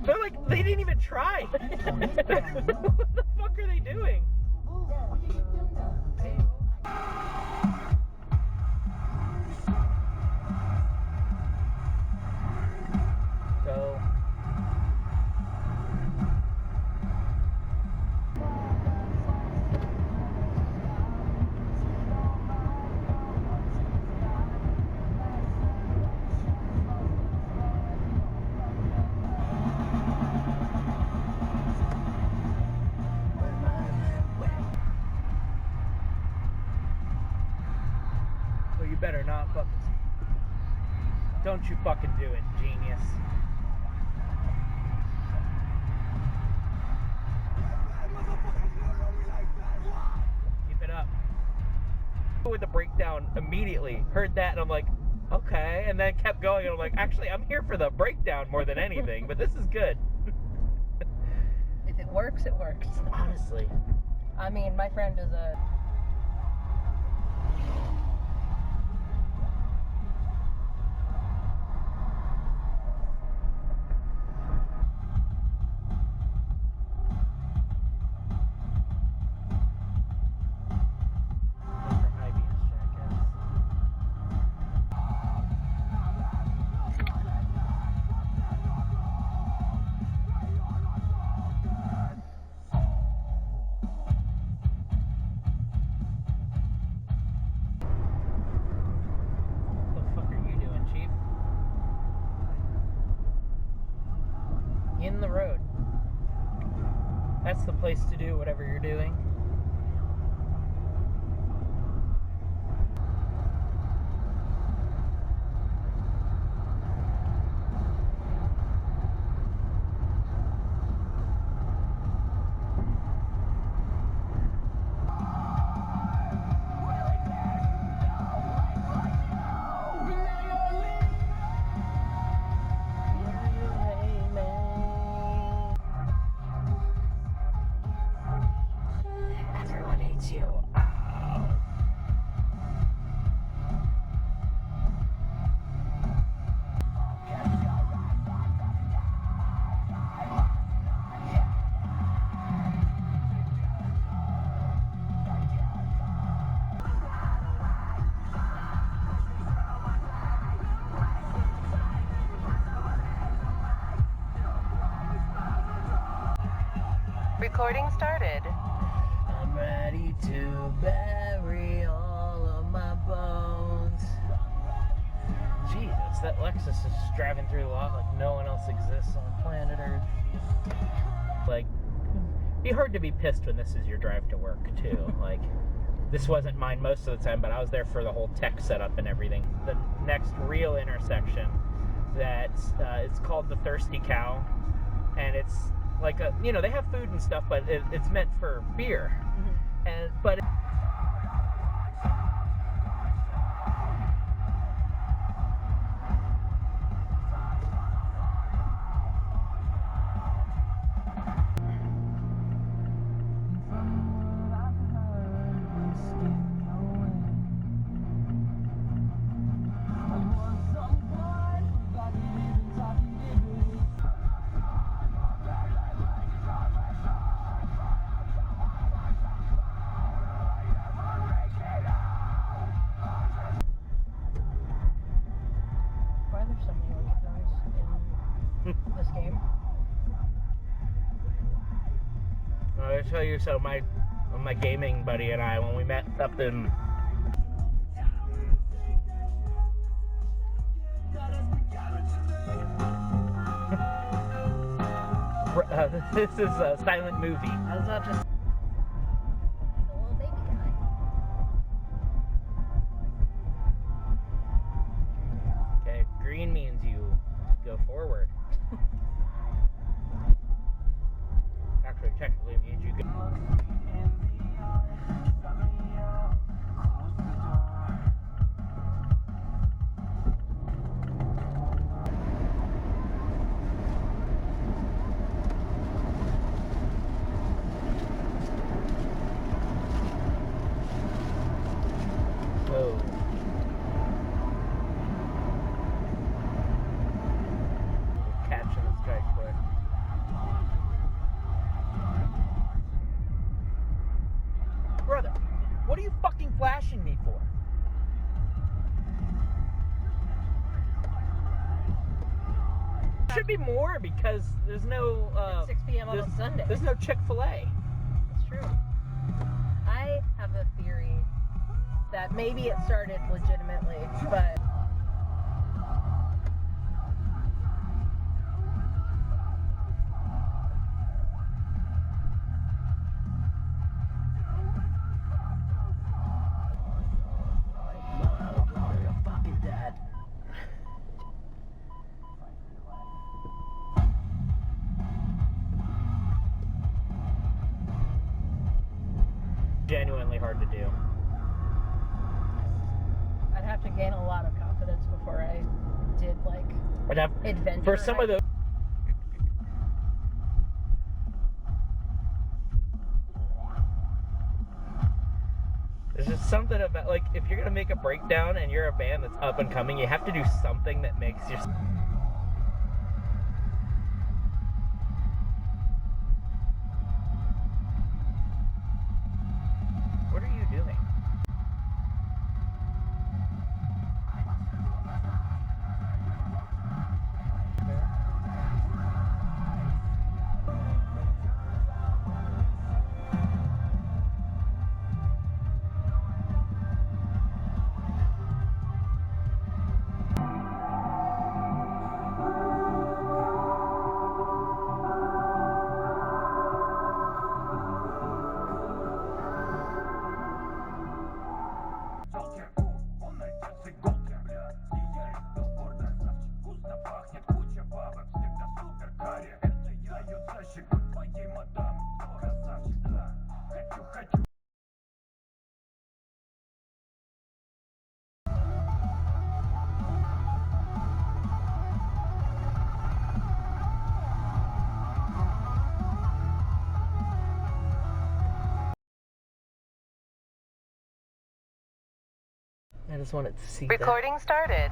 They're like, they didn't even try. What the fuck are they doing? So you better not fucking. Don't you fucking do it, genius. Keep it up. With the breakdown immediately. Heard that and I'm like, okay. And then kept going and I'm like, actually, I'm here for the breakdown more than anything, but this is good. If it works, it works. Honestly. I mean, my friend is a... In the road. That's the place to do whatever you're doing. Recording started. I'm ready to bury all of my bones. Jesus, that Lexus is just driving through the lot like no one else exists on planet Earth. Like, it'd be hard to be pissed when this is your drive to work, too. Like, this wasn't mine most of the time, but I was there for the whole tech setup and everything. The next real intersection that's, it's called the Thirsty Cow, and it's like a, you know, they have food and stuff, but it's meant for beer. Mm-hmm. And but this game. I'll tell you, so my gaming buddy and I, when we met up in this is a silent movie. I was not just the little baby guy. Okay, green means you go forward. Actually, technically, it means you go. should be more because there's no... It's 6 p.m. on a Sunday. There's no Chick-fil-A. That's true. I have a theory that maybe it started legitimately, but... Genuinely hard to do. I'd have to gain a lot of confidence before I did, like, I'd have, adventure. for some of those... There's just something about, like, if you're going to make a breakdown and you're a band that's up and coming, you have to do something that makes your... What are you doing? I just wanted to see Recording started.